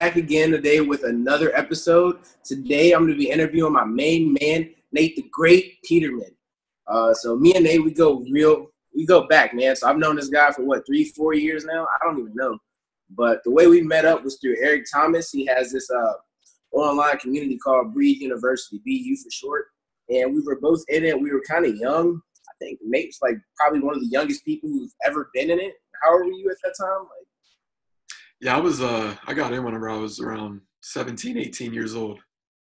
back again today with another episode. Today I'm going to be interviewing my main man, Nate the Great Peterman. So me and Nate, we go back, man. So I've known this guy for 3-4 years now? I don't even know. But the way we met up was through Eric Thomas. He has this online community called Breathe University, BU for short. And we were both in it. We were kind of young. I think Nate's like probably one of the youngest people who's ever been in it. How old were you at that time? Yeah, I got in whenever I was around 17, 18 years old.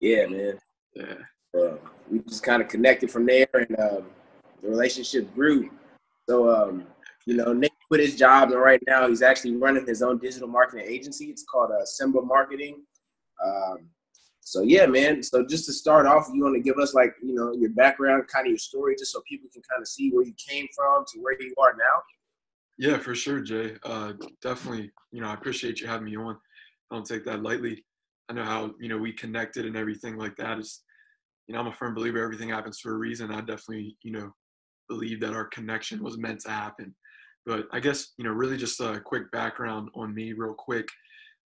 Yeah, man. Yeah. We just kind of connected from there, and the relationship grew. So, Nick quit his job, and right now he's actually running his own digital marketing agency. It's called Symba Marketing. So, yeah, man. So just to start off, you want to give us, your background, kind of your story, just so people can kind of see where you came from to where you are now? Yeah, for sure, Jay. Definitely, I appreciate you having me on. I don't take that lightly. I know how, we connected and everything like that is, I'm a firm believer everything happens for a reason. I definitely, believe that our connection was meant to happen. But I guess, really just a quick background on me real quick.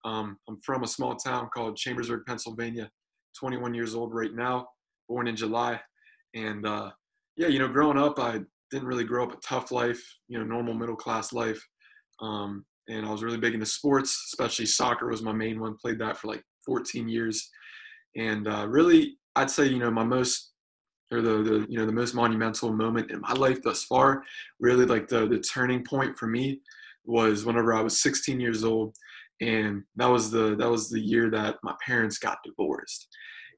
I'm from a small town called Chambersburg, Pennsylvania, 21 years old right now, born in July. And, growing up, I didn't really grow up a tough life, normal middle class life. And I was really big into sports, especially soccer was my main one. Played that for 14 years. And really, I'd say, my most the most monumental moment in my life thus far, really the turning point for me was whenever I was 16 years old. And that was the year that my parents got divorced.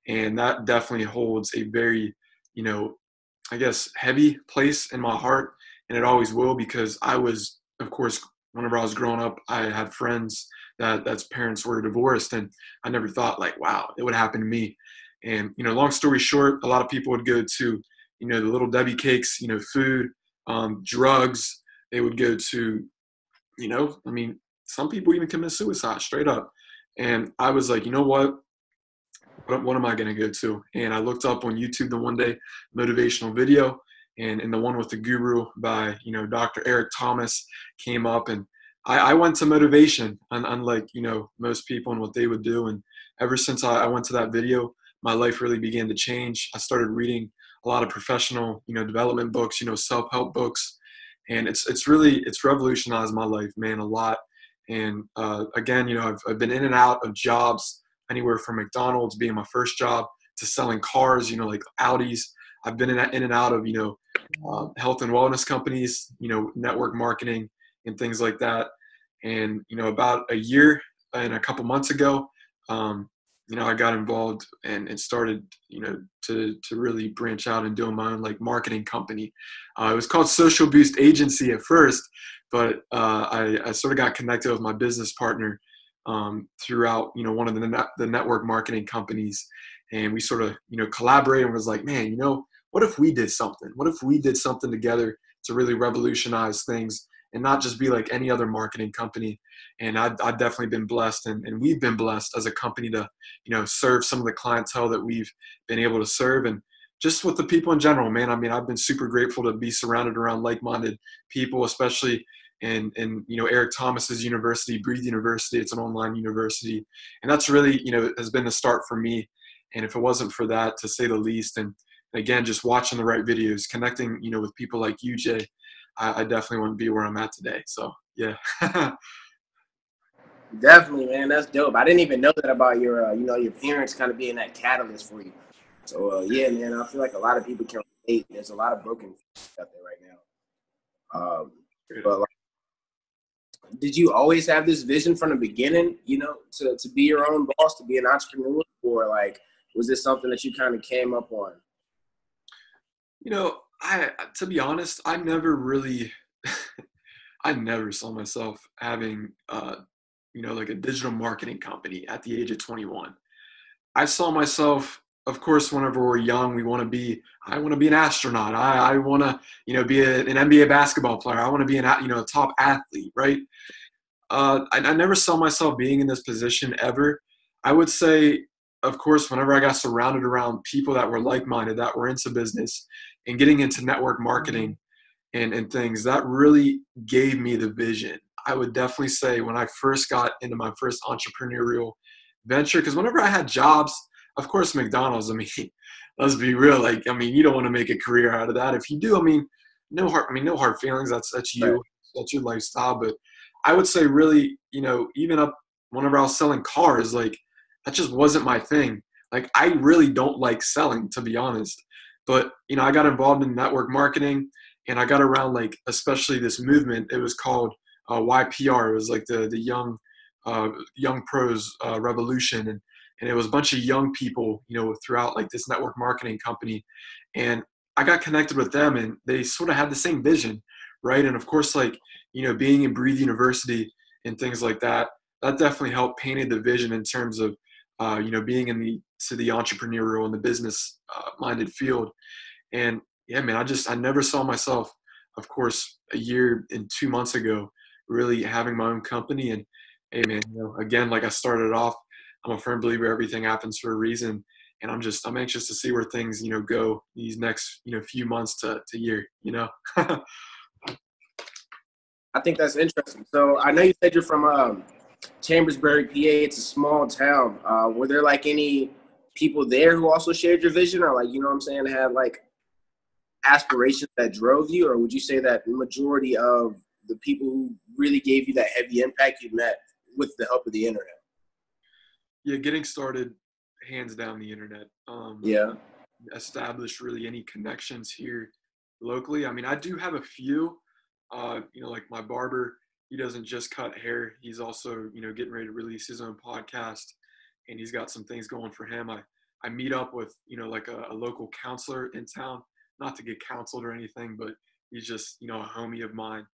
And that definitely holds a very, I guess, heavy place in my heart, and it always will, because I was, of course, whenever I was growing up, I had friends that's parents were divorced, and I never thought wow, it would happen to me. And, long story short, a lot of people would go to, the Little Debbie cakes, food, drugs. They would go to, some people even commit suicide straight up. And I was like, you know what am I going to go to? And I looked up on YouTube the one day motivational video, and the one with the guru by, Dr. Eric Thomas came up, and I went to motivation, unlike, most people and what they would do. And ever since I went to that video, my life really began to change. I started reading a lot of professional, development books, self-help books. And it's revolutionized my life, man, a lot. And again, I've been in and out of jobs, anywhere from McDonald's being my first job to selling cars, like Audis. I've been in and out of, health and wellness companies, network marketing and things like that. And, about a year and a couple months ago, I got involved and started, to really branch out and doing my own marketing company. It was called Social Boost Agency at first, but I sort of got connected with my business partner throughout, one of the network marketing companies. And we sort of, collaborated and was like, man, what if we did something? What if we did something together to really revolutionize things and not just be like any other marketing company? And I've definitely been blessed, and we've been blessed as a company to, serve some of the clientele that we've been able to serve. And just with the people in general, man, I've been super grateful to be surrounded around like-minded people, especially in Eric Thomas's university, Breathe University. It's an online university. And that's really, has been the start for me. And if it wasn't for that, to say the least, and again, just watching the right videos, connecting, with people like you, Jay, I definitely wouldn't be where I'm at today. So, yeah. Definitely, man. That's dope. I didn't even know that about your, your parents kind of being that catalyst for you. So, yeah, man, I feel like a lot of people can relate. There's a lot of broken out there right now. But did you always have this vision from the beginning, to be your own boss, to be an entrepreneur, or was this something that you kind of came up on? To be honest, I never really, I never saw myself having, a digital marketing company at the age of 21. I saw myself, of course, whenever we're young, I want to be an astronaut. I want to, be an NBA basketball player. I want to be a top athlete, right? I never saw myself being in this position ever. I would say, of course, whenever I got surrounded around people that were like-minded, that were into business and getting into network marketing and things, that really gave me the vision. I would definitely say when I first got into my first entrepreneurial, venture. Because whenever I had jobs, of course, McDonald's, I mean, let's be real. Like, I mean, you don't want to make a career out of that. If you do, no hard feelings. That's Right. you. That's your lifestyle. But I would say really, even up whenever I was selling cars, like that just wasn't my thing. Like I really don't like selling, to be honest. But I got involved in network marketing, and I got around like especially this movement. It was called YPR. It was like the young pros revolution, and it was a bunch of young people, throughout like this network marketing company, and I got connected with them, and they sort of had the same vision, right? And of course, like being in Breathe University and things like that, that definitely helped painted the vision in terms of being in the entrepreneurial and the business minded field. And yeah, man, I never saw myself, of course, a year and 2 months ago, really having my own company. And hey, man, again, like I started off, I'm a firm believer everything happens for a reason. And I'm anxious to see where things, go these next, few months to year. I think that's interesting. So I know you said you're from Chambersburg, PA. It's a small town. Were there like any people there who also shared your vision, or like what I'm saying, had like aspirations that drove you, or would you say that the majority of the people who really gave you that heavy impact you met with the help of the internet? Yeah, getting started, hands down, the internet. Yeah. Establish really any connections here locally. I mean, I do have a few. Like my barber, he doesn't just cut hair. He's also, getting ready to release his own podcast, and he's got some things going for him. I meet up with, like a local counselor in town, not to get counseled or anything, but he's just, a homie of mine,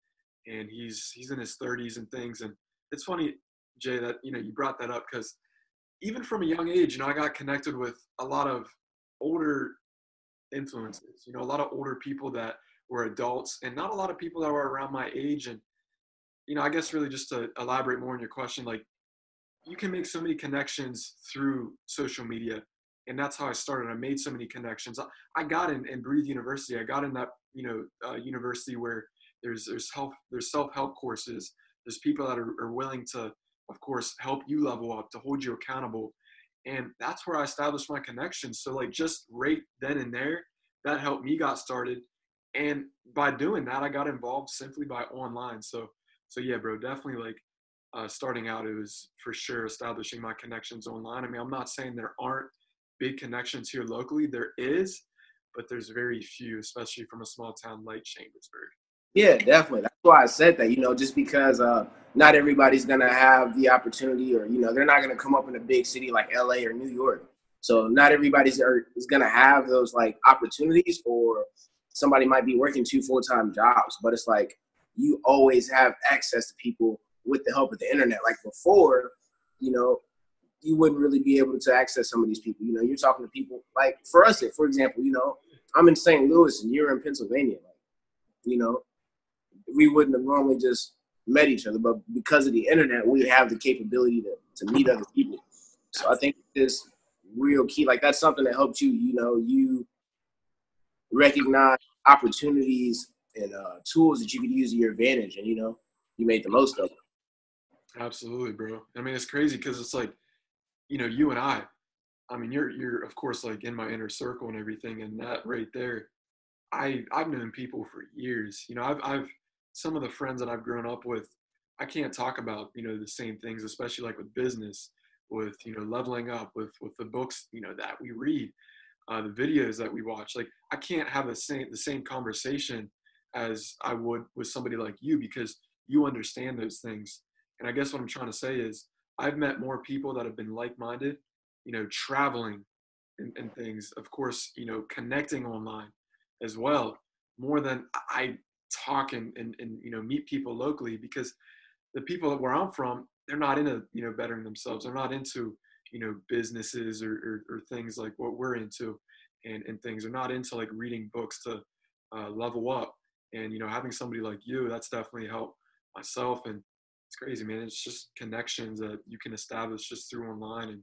and he's in his 30s and things. And it's funny, Jay, that, you brought that up because even from a young age, I got connected with a lot of older influences, a lot of older people that were adults and not a lot of people that were around my age. And, I guess really just to elaborate more on your question, like you can make so many connections through social media. And that's how I started. I made so many connections. I got in Breathe University. I got in that, university where there's self-help courses. There's people that are willing to, of course, help you level up, to hold you accountable. And that's where I established my connections. So like just right then and there, that helped me got started. And by doing that, I got involved simply by online. So yeah, bro, definitely like starting out, it was for sure establishing my connections online. I mean, I'm not saying there aren't big connections here locally. There is, but there's very few, especially from a small town like Chambersburg. Yeah, definitely. That's why I said that, just because not everybody's going to have the opportunity, or, they're not going to come up in a big city like LA or New York. So not everybody's is going to have those like opportunities, or somebody might be working 2 full-time jobs, but it's like you always have access to people with the help of the internet. Like before, you wouldn't really be able to access some of these people. You're talking to people like for us, for example, I'm in St. Louis and you're in Pennsylvania. Like, we wouldn't have normally just met each other, but because of the internet, we have the capability to meet other people. So I think this real key, like that's something that helps you, you recognize opportunities and tools that you could use to your advantage, and you made the most of it. Absolutely, bro. I mean, it's crazy because it's like, you and I mean, you're of course like in my inner circle and everything, and that right there, I've known people for years. I've some of the friends that I've grown up with, I can't talk about, the same things, especially like with business, with, leveling up, with the books, that we read, the videos that we watch. Like I can't have the same conversation as I would with somebody like you because you understand those things. And I guess what I'm trying to say is I've met more people that have been like-minded, traveling and things, of course, connecting online as well, more than I talk and meet people locally, because the people that where I'm from, they're not into, bettering themselves. They're not into, businesses or things like what we're into and things. They're not into like reading books to level up. And, having somebody like you, that's definitely helped myself. And it's crazy, man. It's just connections that you can establish just through online. And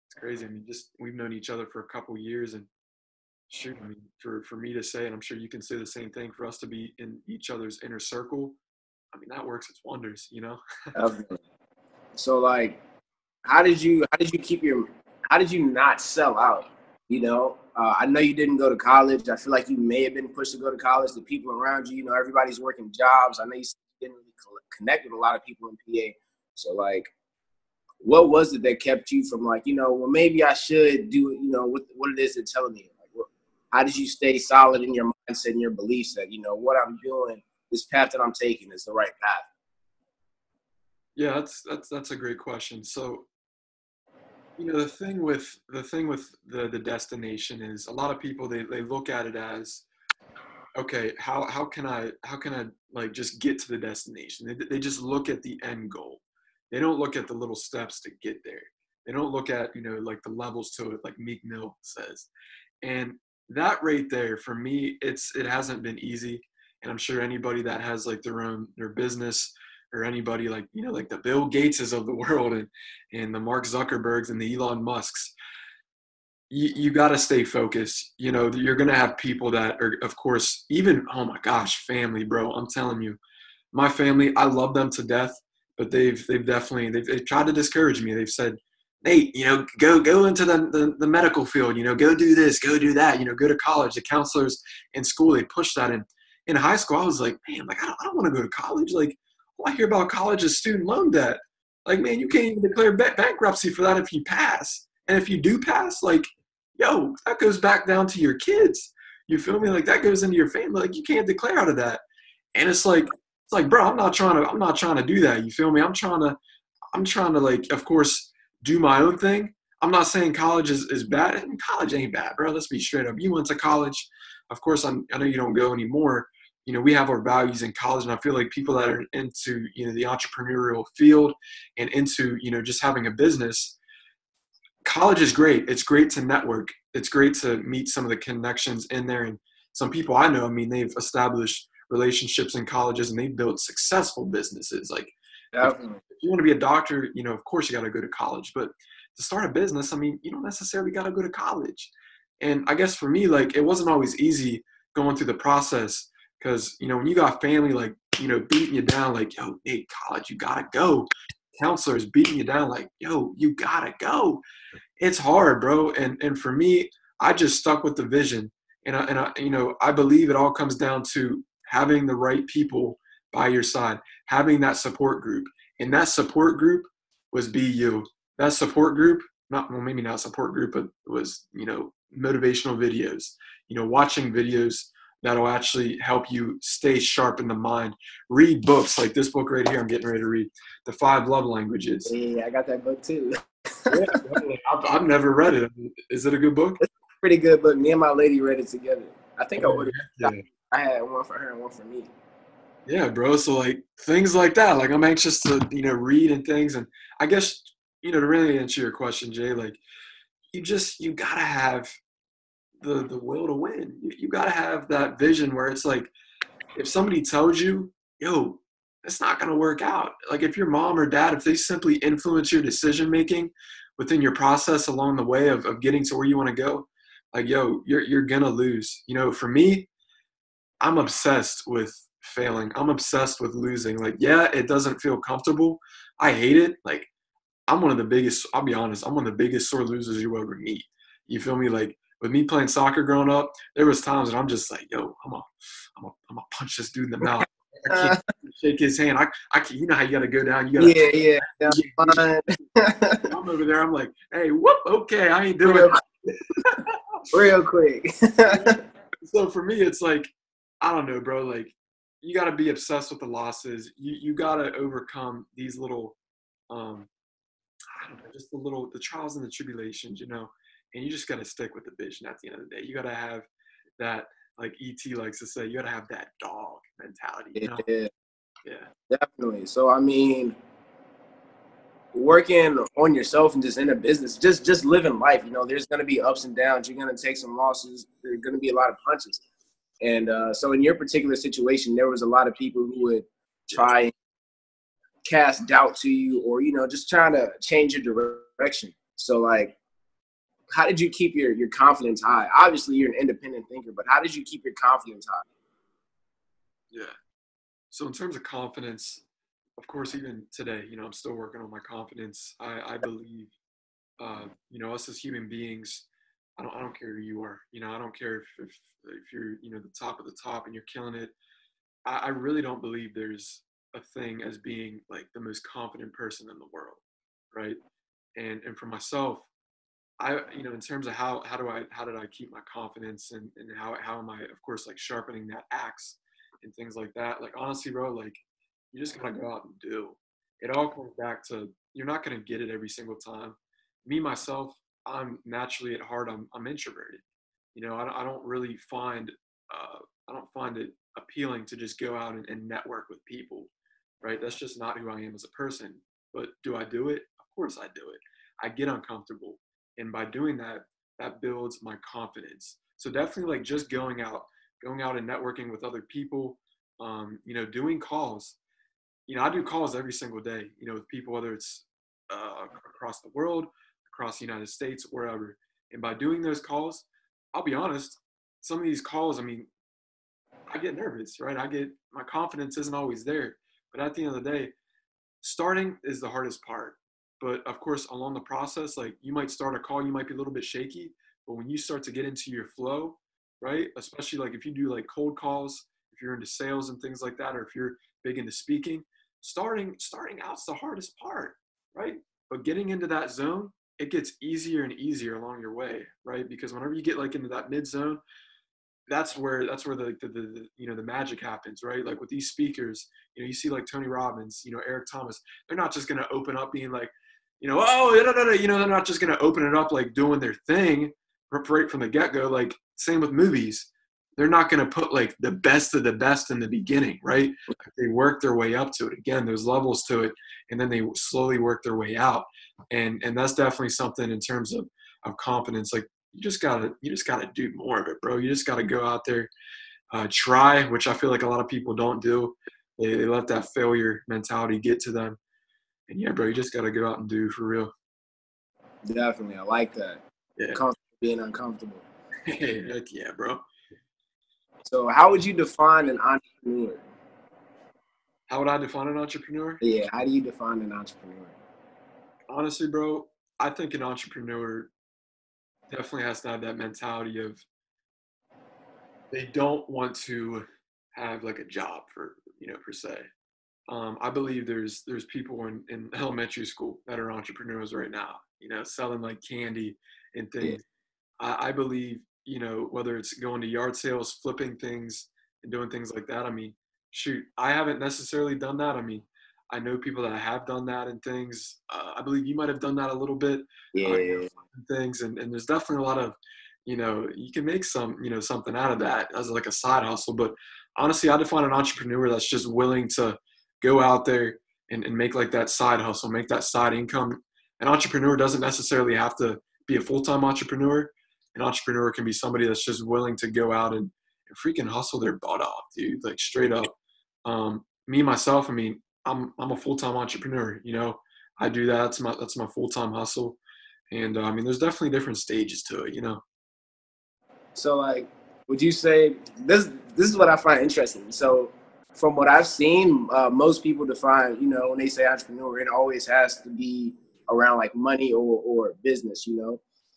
it's crazy. I mean, just we've known each other for a couple years, and shoot, I mean, for me to say, and I'm sure you can say the same thing, for us to be in each other's inner circle, I mean, that works its wonders. So like, how did you not sell out? You know, I know you didn't go to college. I feel like you may have been pushed to go to college. The people around you, you know, everybody's working jobs. I know you didn't really connect with a lot of people in PA. So like, what was it that kept you from like, you know, well, maybe I should do, you know, what it is they're telling me? Like, how did you stay solid in your mindset and your beliefs that, you know, what I'm doing, this path that I'm taking is the right path? Yeah, that's a great question. So, you know, the thing with the destination is a lot of people they look at it as, okay, how can I like just get to the destination? They just look at the end goal. They don't look at the little steps to get there. They don't look at, you know, like the levels to it, like Meek Mill says. And that right there, for me, it hasn't been easy. And I'm sure anybody that has like their business, or anybody like, you know, like the Bill Gateses of the world, and the Mark Zuckerbergs and the Elon Musks, you got to stay focused. You know, you're going to have people that are, of course, even, oh my gosh, family, bro. I'm telling you, my family, I love them to death, but they've definitely, they've tried to discourage me. They've said, Nate, you know, go into the medical field, you know, go do this, go do that, you know, go to college. The counselors in school, they push that in high school. I was like, man, like, I don't want to go to college. Like, all I hear about college is student loan debt. Like, man, you can't even declare bankruptcy for that if you pass. And if you do pass, like, yo, that goes back down to your kids. You feel me? Like, that goes into your family. Like, you can't declare out of that. And it's like, bro, I'm not trying to do that. You feel me? I'm trying to like, of course, do my own thing. I'm not saying college is bad. I mean, college ain't bad, bro. Let's be straight up. You went to college. Of course, I know you don't go anymore. You know, we have our values in college, and I feel like people that are into, you know, the entrepreneurial field and into, you know, just having a business, college is great. It's great to network. It's great to meet some of the connections in there. And some people I know, I mean, they've established relationships in colleges and they've built successful businesses. Like, Definitely. if you want to be a doctor, you know, of course you got to go to college. But to start a business, I mean, you don't necessarily got to go to college. And I guess for me, like, it wasn't always easy going through the process because, you know, when you got family, like, you know, beating you down, like, yo, hey, college, you got to go. Counselors beating you down, like, yo, you got to go. It's hard, bro. And for me, I just stuck with the vision. And I, you know, I believe it all comes down to having the right people by your side, having that support group. And that support group was BU. That support group, not, well, maybe not support group, but it was, you know, motivational videos, you know, watching videos that'll actually help you stay sharp in the mind. Read books like this book right here I'm getting ready to read, The Five Love Languages. Yeah, I got that book too. Yeah, bro, I've never read it. Is it a good book? It's a pretty good book. Me and my lady read it together. I think I Oh, ordered. yeah. I had one for her and one for me. Yeah, bro. So like things like that. Like I'm anxious to, you know, read and things. And I guess, you know, to really answer your question, Jay, like you gotta have the will to win. You gotta have that vision where it's like if somebody tells you, yo, it's not gonna work out. Like if your mom or dad, if they simply influence your decision making within your process along the way of getting to where you want to go, like yo, you're gonna lose. You know, for me, I'm obsessed with failing. I'm obsessed with losing. Like, yeah, it doesn't feel comfortable. I hate it. Like, I'm one of the biggest, I'll be honest, I'm one of the biggest sore losers you ever meet. You feel me? Like, with me playing soccer growing up, there was times that I'm just like, yo, I'm gonna punch this dude in the mouth. I can't shake his hand. I can't, you know how you gotta go down. You gotta, Yeah, yeah. Fine. I'm over there. I'm like, hey, whoop, okay, I ain't doing real, it. real quick. So for me, it's like, I don't know, bro. Like, you got to be obsessed with the losses. You got to overcome these little, I don't know, just the trials and the tribulations, you know. And you just got to stick with the vision. At the end of the day, you got to have that, like ET likes to say, you got to have that dog mentality, you know. Yeah, Yeah. definitely. So I mean, working on yourself and just in a business, just living life. You know, there's gonna be ups and downs. You're gonna take some losses. There's gonna be a lot of punches. And so in your particular situation, there was a lot of people who would try and cast doubt to you, or you know, just trying to change your direction. So like, how did you keep your confidence high? Obviously, you're an independent thinker, but how did you keep your confidence high? Yeah. So in terms of confidence, of course, even today, I'm still working on my confidence. I believe, us as human beings, I don't care who you are. I don't care if you're, the top of the top and you're killing it. I really don't believe there's a thing as being like the most confident person in the world, right? And for myself, in terms of how did I keep my confidence, and how am I, of course, like sharpening that axe and things like that. Like honestly, bro, like you just gotta go out and do. It all comes back to you're not gonna get it every single time. Me myself, I'm naturally at heart, I'm introverted. I don't really find I don't find it appealing to just go out and network with people, right? That's just not who I am as a person. But do I do it? Of course I do it. I get uncomfortable, and by doing that, that builds my confidence. So definitely, like just going out and networking with other people, doing calls. I do calls every single day, with people, whether it's across the world, across the United States, wherever. And by doing those calls, I'll be honest, some of these calls, I mean, I get nervous, right? My confidence isn't always there. But at the end of the day, starting is the hardest part. But of course, along the process, like you might start a call, you might be a little bit shaky. But when you start to get into your flow, right? Especially like if you do like cold calls, if you're into sales and things like that, or if you're big into speaking, starting out's the hardest part, right? But getting into that zone, it gets easier and easier along your way, right? Because whenever you get like into that mid zone, that's where the magic happens, right? Like with these speakers, you see like Tony Robbins, Eric Thomas, they're not just going to open up being like, oh, da, da, da, they're not just going to open it up like doing their thing right from the get-go. Like same with movies, they're not going to put like the best of the best in the beginning, right? Like, they work their way up to it. Again, there's levels to it, and then they slowly work their way out. And that's definitely something in terms of confidence. Like you just gotta do more of it, bro. You just gotta go out there, try, which I feel like a lot of people don't do. They let that failure mentality get to them. And yeah, bro, you just gotta go out and do for real. Definitely, I like that. Yeah. Comfortable being uncomfortable. Heck yeah, bro. So, how would you define an entrepreneur? How would I define an entrepreneur? Yeah, how do you define an entrepreneur? Honestly, bro, I think an entrepreneur definitely has to have that mentality of they don't want to have like a job for per se. I believe there's people in elementary school that are entrepreneurs right now, selling like candy and Yeah, things. I believe, whether it's going to yard sales, flipping things, and doing things like that. I mean, shoot, I haven't necessarily done that. I mean, I know people that have done that and things. I believe you might have done that a little bit, yeah. and things, and there's definitely a lot of, you can make something out of that as like a side hustle. But honestly, I define an entrepreneur that's just willing to go out there and make like that side hustle, make that side income. An entrepreneur doesn't necessarily have to be a full-time entrepreneur. An entrepreneur can be somebody that's just willing to go out and freaking hustle their butt off, dude, like straight up. Me myself, I mean, I'm a full-time entrepreneur. I do that. That's my full-time hustle. And I mean, there's definitely different stages to it. So, like, would you say this? This is what I find interesting. So, from what I've seen, most people define, when they say entrepreneur, it always has to be around like money or business.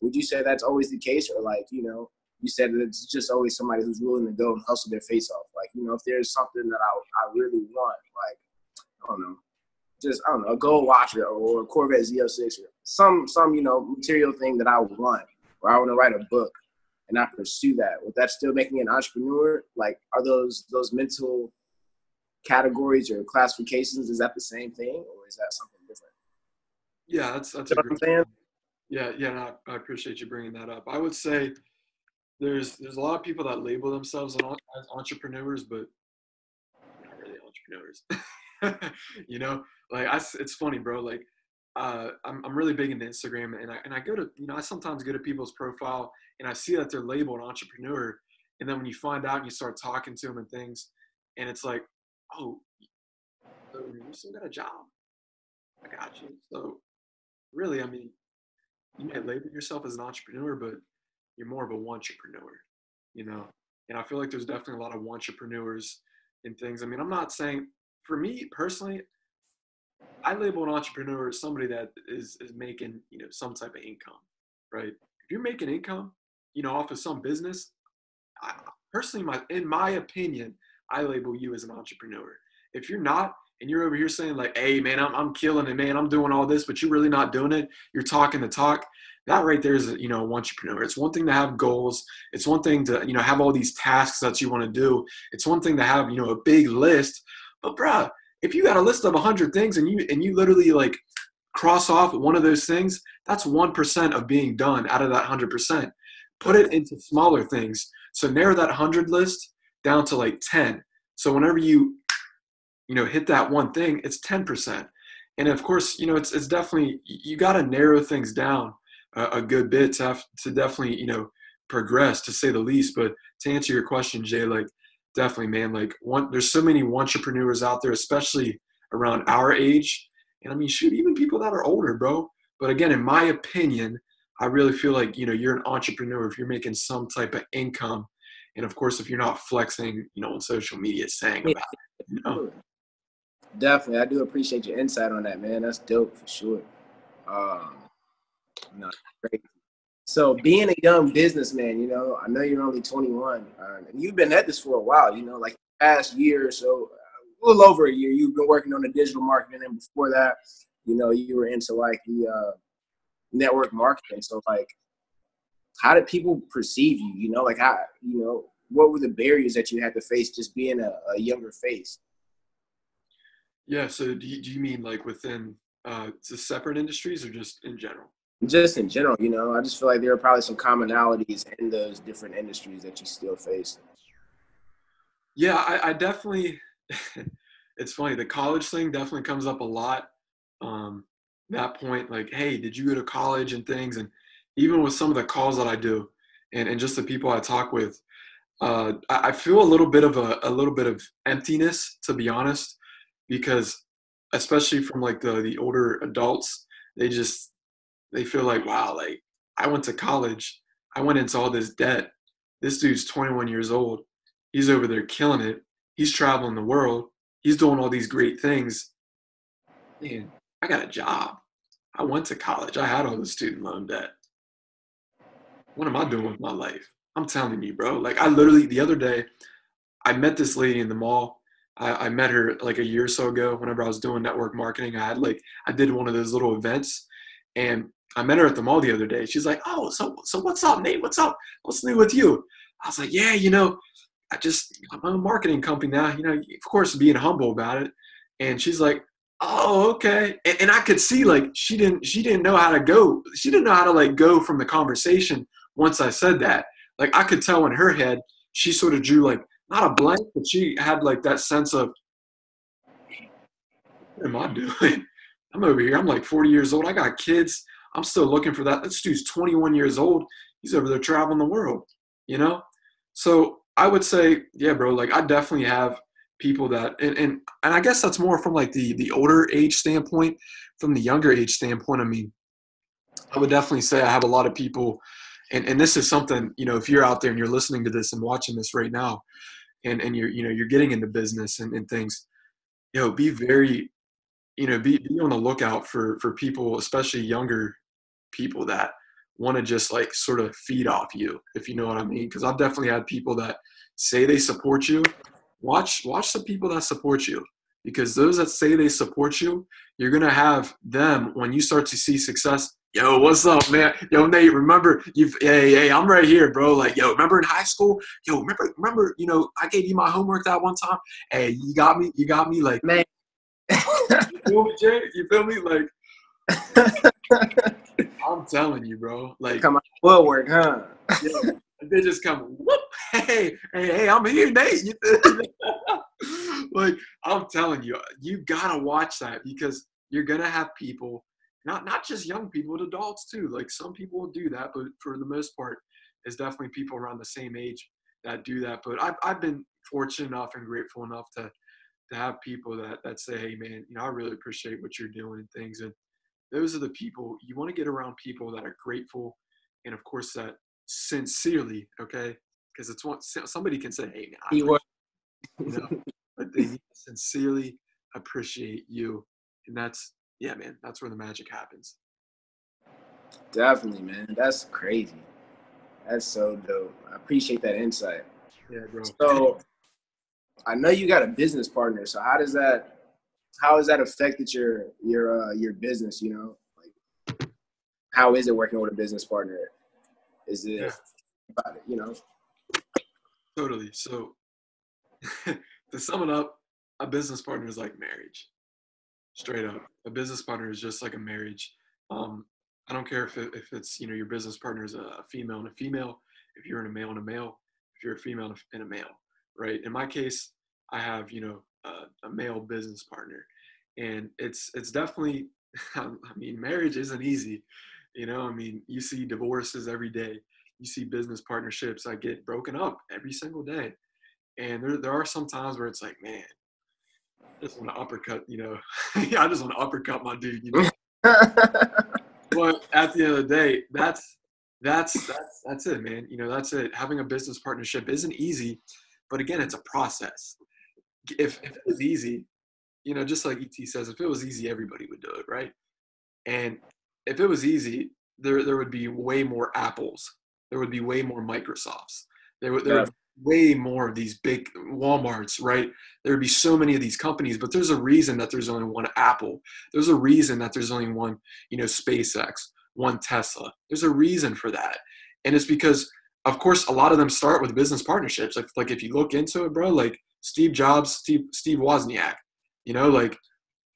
Would you say that's always the case, or like, you said that it's just always somebody who's willing to go and hustle their face off. Like, if there's something that I really want, like, I don't know, just I don't know, a gold watcher or a Corvette Z06 or some material thing that I want, or I want to write a book and I pursue that. Would that still make me an entrepreneur? Like, are those mental categories or classifications, is that the same thing, or is that something different? Yeah, that's You a know what great. I'm saying? Yeah. No, I appreciate you bringing that up. I would say there's a lot of people that label themselves as entrepreneurs, but not really entrepreneurs. Like it's funny, bro. Like I'm really big into Instagram, and I go to I sometimes go to people's profile and I see that they're labeled entrepreneur, and then when you find out and you start talking to them and things, and it's like, oh, so you still got a job? I got you. So really, I mean, you might label yourself as an entrepreneur, but you're more of a entrepreneur, you know. And I feel like there's definitely a lot of entrepreneurs and things. I mean, I'm not saying for me personally, I label an entrepreneur as somebody that is making, some type of income, right? If you're making income, off of some business, I, personally, in my opinion, I label you as an entrepreneur. If you're not, and you're over here saying like, "Hey, man, I'm killing it, man. I'm doing all this," but you're really not doing it. You're talking the talk. That right there is, an entrepreneur. It's one thing to have goals. It's one thing to, have all these tasks that you want to do. It's one thing to have, a big list. But, bruh, if you got a list of 100 things and you literally like cross off one of those things, that's 1% of being done out of that 100%. Put it into smaller things. So narrow that 100 list down to like 10. So whenever you hit that one thing, it's 10%. And of course, it's definitely, you got to narrow things down a good bit to definitely, progress, to say the least. But to answer your question, Jay, like, definitely, man, like, there's so many entrepreneurs out there, especially around our age. And I mean, shoot, even people that are older, bro. But again, in my opinion, I really feel like, you're an entrepreneur if you're making some type of income. And of course, if you're not flexing, on social media saying about it. Definitely. I do appreciate your insight on that, man. That's dope for sure. Um, no, great. So being a young businessman, I know you're only 21, and you've been at this for a while, like the past year or so, a little over a year, you've been working on the digital marketing. And before that, you were into like the network marketing. So like, how did people perceive you? Like how, what were the barriers that you had to face just being a younger face? Yeah. So do you mean like within the separate industries or just in general? Just in general, I just feel like there are probably some commonalities in those different industries that you still face. Yeah, I definitely, it's funny. The college thing definitely comes up a lot. Um, that point, like, hey, did you go to college and things? And even with some of the calls that I do and just the people I talk with, I feel a little bit of emptiness, to be honest, because especially from like the older adults, they just they feel like, wow, like I went to college, I went into all this debt. This dude's 21 years old. He's over there killing it. He's traveling the world. He's doing all these great things. Man, I got a job. I went to college. I had all the student loan debt. What am I doing with my life? I'm telling you, bro. Like I literally the other day, I met this lady in the mall. I met her like a year or so ago whenever I was doing network marketing. I did one of those little events and I met her at the mall the other day. She's like, "Oh, so what's up, Nate? What's up? What's new with you?" I was like, "Yeah, I'm a marketing company now, of course being humble about it." And she's like, "Oh, okay." And I could see like she didn't know how to go. She didn't know how to like go from the conversation once I said that. Like I could tell in her head, she sort of drew like not a blank, but she had like that sense of, what am I doing? I'm over here. I'm like 40 years old. I got kids. I'm still looking for that. This dude's 21 years old. He's over there traveling the world, you know? So I would say, yeah, bro, like I definitely have people that, and I guess that's more from like the older age standpoint. From the younger age standpoint, I mean, I would definitely say I have a lot of people, and this is something, if you're out there and you're listening to this and watching this right now, and you're getting into business and things, be very, be on the lookout for people, especially younger people that want to just like sort of feed off you, if you know what I mean. Because I've definitely had people that say they support you. Watch the people that support you, because those that say they support you, you're gonna have them when you start to see success. Yo, what's up, man? Yo, Nate, remember hey, I'm right here, bro. Like, yo, remember in high school? Yo, remember, I gave you my homework that one time. Hey, you got me, like, Man. you feel me, Jay? You feel me? Like, I'm telling you, bro. Like, Come on, woodwork, huh? yeah, they just come, whoop, hey, I'm here, Nate. You feel me? Like, I'm telling you, you gotta watch that, because you're gonna have people, not just young people, but adults too. Like some people will do that, but for the most part, it's definitely people around the same age that do that. But I've been fortunate enough and grateful enough to have people that say, hey man, I really appreciate what you're doing and things. And those are the people you want to get around, people that are grateful, and of course that sincerely, okay, because it's one, somebody can say, hey man, I You were. appreciate, but they need to sincerely appreciate you. And that's, yeah, man, that's where the magic happens. Definitely, man. That's crazy. That's so dope. I appreciate that insight. Yeah, bro. So I know you got a business partner. So how has that affected your business? You know, like how is it working with a business partner? Is Yeah, it about it? You know? totally. So to sum it up, a business partner is like marriage. Straight up, a business partner is just like a marriage. Um, I don't care if it's your business partner is a female and a female, if you're in a male and a male, if you're a female and a male, right? In my case, I have a male business partner, and it's definitely. I mean, marriage isn't easy, I mean, you see divorces every day, you see business partnerships that get broken up every single day, and there are some times where it's like, man, just want to uppercut, I just want to uppercut my dude. But at the end of the day, that's it, man. That's it. Having a business partnership isn't easy, but again, it's a process. If it was easy, just like ET says, if it was easy, everybody would do it, right? And if it was easy, there would be way more Apples. There would be way more Microsofts. There would be way more of these big Walmarts, right? There would be so many of these companies, but there's a reason that there's only one Apple. There's a reason that there's only one, SpaceX, one Tesla. There's a reason for that. And it's because, of course, a lot of them start with business partnerships. Like if you look into it, bro, like Steve Jobs, Steve Wozniak, like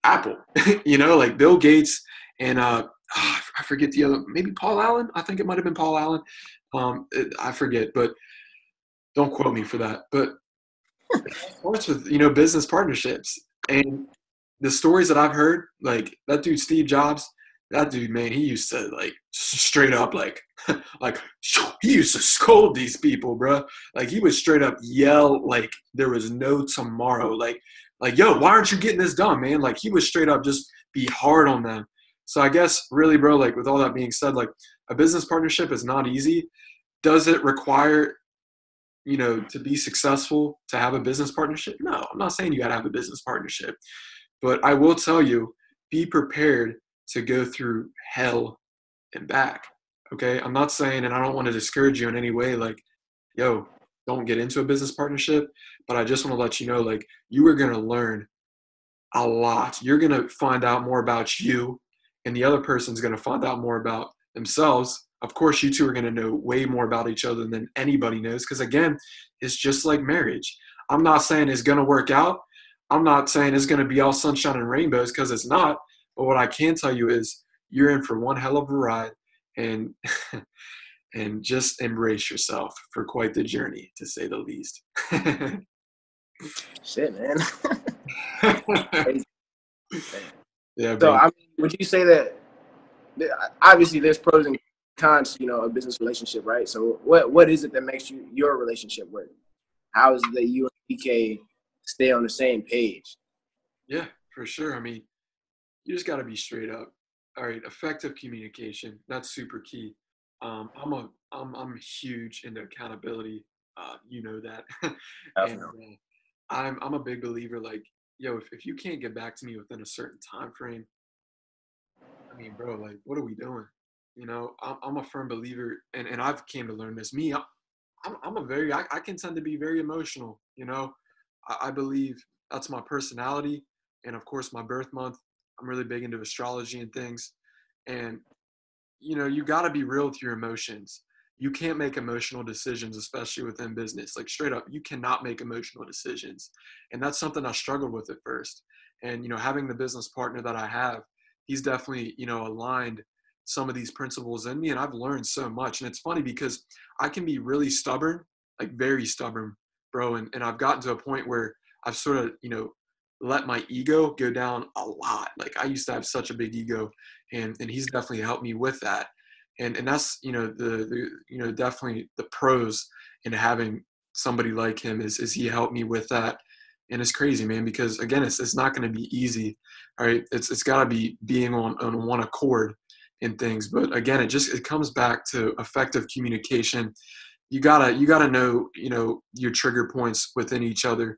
Apple, like Bill Gates and I forget the other, maybe Paul Allen. I think it might have been Paul Allen. I forget, but don't quote me for that. But it starts with business partnerships, and the stories that I've heard, like that dude Steve Jobs, that dude, man, he used to like straight up like he used to scold these people, bro. Like he would straight up yell like there was no tomorrow. Like yo, why aren't you getting this done, man? Like he would straight up just be hard on them. So I guess really, bro, like with all that being said, like a business partnership is not easy. Does it require to be successful to have a business partnership? No, I'm not saying you got to have a business partnership, but I will tell you, be prepared to go through hell and back. Okay. I'm not saying, and I don't want to discourage you in any way, like, yo, don't get into a business partnership, but I just want to let you know, like, you are going to learn a lot. You're going to find out more about you, and the other person's going to find out more about themselves. Of course, you two are going to know way more about each other than anybody knows, because again, it's just like marriage. I'm not saying it's going to work out. I'm not saying it's going to be all sunshine and rainbows, because it's not. But what I can tell you is you're in for one hell of a ride, and and just embrace yourself for quite the journey, to say the least. Shit, man. Yeah, So, bro. I mean, would you say that obviously there's pros and cons to, a business relationship, right? So what is it that makes your relationship work? How is it that you and PK stay on the same page? Yeah, for sure. I mean, you just got to be straight up. All right, effective communication. That's super key. I'm huge into accountability. You know that, and Definitely. I'm a big believer. Like, yo, if you can't get back to me within a certain time frame, I mean, bro, like, what are we doing? I'm a firm believer, and I've came to learn this. I'm a very, I can tend to be very emotional. I believe that's my personality, and of course my birth month. I'm really big into astrology and things, and you got to be real with your emotions. You can't make emotional decisions, especially within business. Like straight up, you cannot make emotional decisions, and that's something I struggled with at first. And having the business partner that I have, he's definitely aligned some of these principles in me, and I've learned so much. And it's funny because I can be really stubborn, like very stubborn, bro, and I've gotten to a point where I've sort of let my ego go down a lot. Like I used to have such a big ego, and he's definitely helped me with that. And that's the definitely the pros in having somebody like him is he helped me with that. And it's crazy, man, because again, it's not going to be easy. All right, it's got to be being on one accord in things. But again, it comes back to effective communication. You gotta know your trigger points within each other.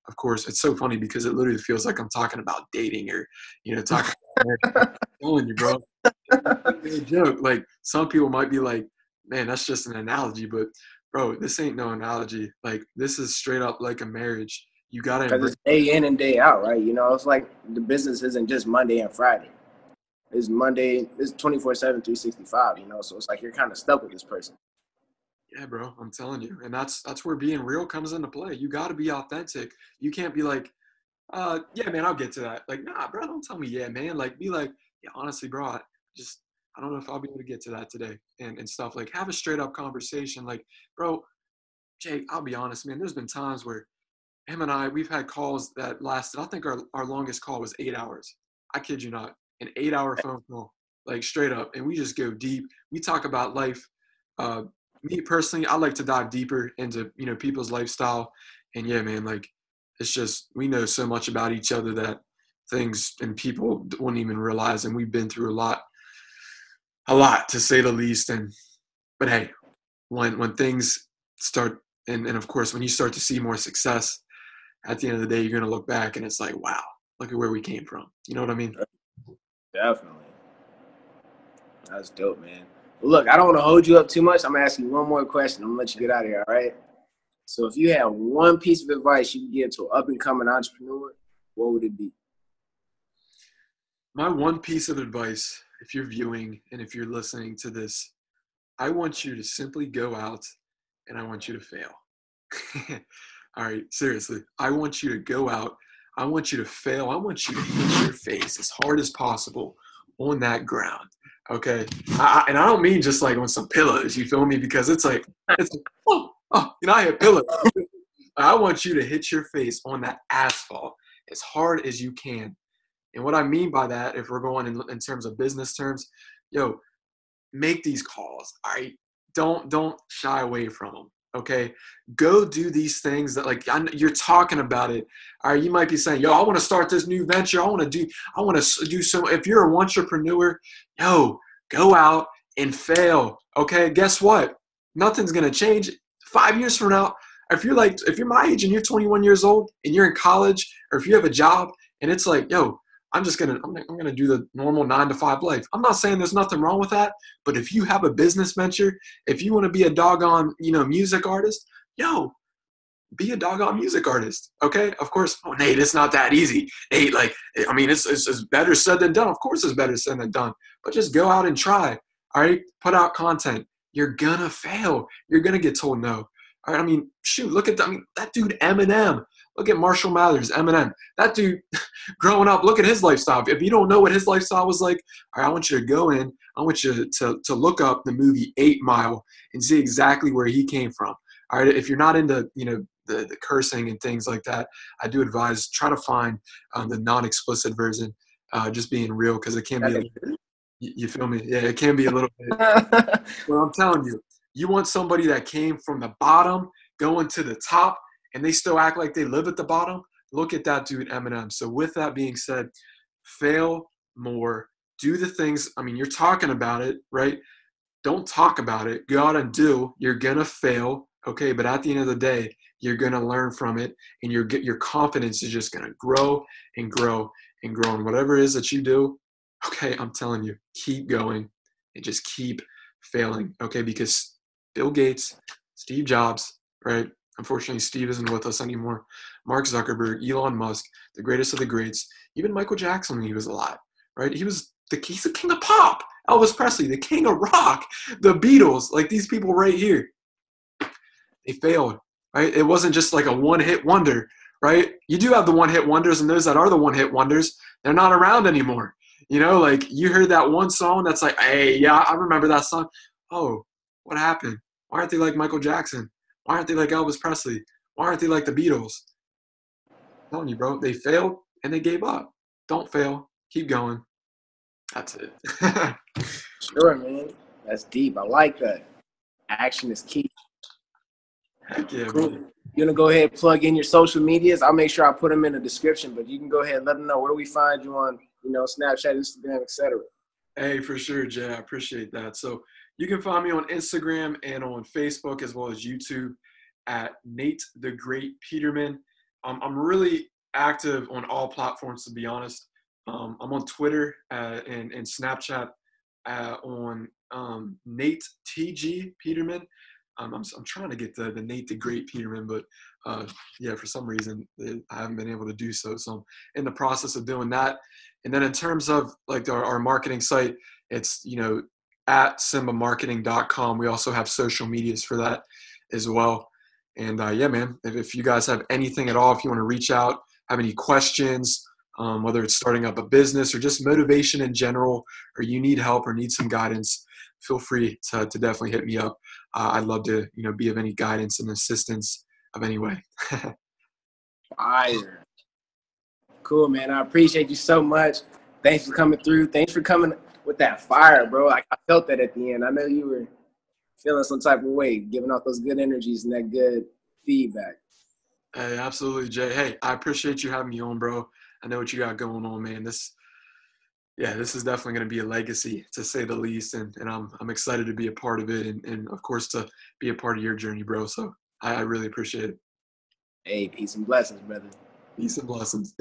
of course, it's so funny because it literally feels like I'm talking about dating or, talking about marriage. I'm telling you, bro. It's a joke. Like, some people might be like, man, that's just an analogy. But, bro, this ain't no analogy. Like, this is straight up like a marriage. You got to Because embrace. it's day in and day out, right? It's like the business isn't just Monday and Friday. It's Monday, it's 24/7, 365, so it's like you're kind of stuck with this person. Yeah, bro, I'm telling you. And that's where being real comes into play. You got to be authentic. You can't be like, yeah, man, I'll get to that. Like, nah, bro, don't tell me, yeah, man. Like, be like, yeah, honestly, bro, I don't know if I'll be able to get to that today and stuff. Like, have a straight up conversation. Like, bro, Jake, I'll be honest, man, there's been times where him and we've had calls that lasted, I think our longest call was 8 hours. I kid you not, an 8-hour phone call, like straight up. And we just go deep. We talk about life. Me personally, I like to dive deeper into, people's lifestyle. And yeah, man, like, it's just, we know so much about each other that things and people wouldn't even realize. And we've been through a lot to say the least. But hey, when things start, and of course, when you start to see more success, at the end of the day, you're going to look back and it's like, wow, look at where we came from. You know what I mean? Definitely. That's dope, man. Well, look, I don't want to hold you up too much. I'm going to ask you one more question. I'm going to let you get out of here, all right? So if you had one piece of advice you could give to an up-and-coming entrepreneur, what would it be? My one piece of advice, if you're viewing and if you're listening to this, I want you to simply go out and I want you to fail. All right, seriously. I want you to go out. I want you to fail. I want you to hit your face as hard as possible on that ground. Okay. And I don't mean just like on some pillows, you feel me? Because it's like, oh, I hit pillows. I want you to hit your face on that asphalt as hard as you can. And what I mean by that, if we're going in terms of business terms, make these calls. All right. Don't shy away from them. Okay. Go do these things that, like, you're talking about it. All right. You might be saying, I want to start this new venture. I want to do so. If you're a entrepreneur, go out and fail. Okay. Guess what? Nothing's going to change 5 years from now. If you're my age and you're 21 years old and you're in college, or if you have a job and it's like, I'm gonna do the normal 9-to-5 life. I'm not saying there's nothing wrong with that, but if you have a business venture, if you want to be a doggone, music artist, be a doggone music artist. Okay, of course. Oh, Nate, it's not that easy. Nate, it's better said than done. Of course, it's better said than done. But just go out and try. All right, put out content. You're gonna fail. You're gonna get told no. All right, shoot, look at that dude Eminem. Look at Marshall Mathers, Eminem. That dude, growing up, look at his lifestyle. If you don't know what his lifestyle was like, all right, I want you to go in. I want you to look up the movie 8 Mile and see exactly where he came from. All right, if you're not into, the cursing and things like that, I do advise try to find the non-explicit version, just being real, because it can be, you feel me? Yeah, it can be a little bit. Well, I'm telling you, you want somebody that came from the bottom going to the top, and they still act like they live at the bottom. Look at that dude, Eminem. So with that being said, fail more. Do the things. You're talking about it, right? Don't talk about it. Go out and do. You're going to fail, okay? But at the end of the day, you're going to learn from it, and your confidence is just going to grow and grow and grow. And whatever it is that you do, okay, I'm telling you, keep going and just keep failing, okay? Because Bill Gates, Steve Jobs, right? Unfortunately, Steve isn't with us anymore. Mark Zuckerberg, Elon Musk, the greatest of the greats, even Michael Jackson when he was alive, right? He's the king of pop. Elvis Presley, the king of rock, the Beatles, like these people right here. They failed, right? It wasn't just like a one-hit wonder, right? You do have the one-hit wonders, and those that are the one-hit wonders, they're not around anymore. Like you heard that one song that's like, hey, yeah, I remember that song. Oh, what happened? Why aren't they like Michael Jackson? Why aren't they like Elvis Presley? Why aren't they like the Beatles? I'm telling you, bro, they failed and they gave up. Don't fail. Keep going. That's it. Sure, man. That's deep. I like that. Action is key. Heck yeah, Cool. man. You want to go ahead and plug in your social medias? I'll make sure I put them in the description, but you can go ahead and let them know. Where do we find you on, Snapchat, Instagram, etc.? Hey, for sure, Jay. I appreciate that. So you can find me on Instagram and on Facebook as well as YouTube at Nate the Great Peterman. I'm really active on all platforms, to be honest. I'm on Twitter and Snapchat on Nate TG Peterman. I'm trying to get the Nate the Great Peterman, but yeah, for some reason I haven't been able to do so. So I'm in the process of doing that. And then in terms of like our marketing site, it's at symbamarketing.com. We also have social medias for that as well. And yeah, man, if you guys have anything at all, if you want to reach out, have any questions, whether it's starting up a business or just motivation in general, or you need help or need some guidance, feel free to definitely hit me up. I'd love to, be of any guidance and assistance of any way. Fire. Cool, man. I appreciate you so much. Thanks for coming through. Thanks for coming with that fire, bro. Like, I felt that at the end. I know you were feeling some type of way, giving off those good energies and that good feedback. Hey, absolutely, Jay. Hey, I appreciate you having me on, bro. I know what you got going on, man. This is definitely going to be a legacy, to say the least, and I'm excited to be a part of it, and of course to be a part of your journey, bro. So I really appreciate it. Hey, peace and blessings, brother. Peace and blessings.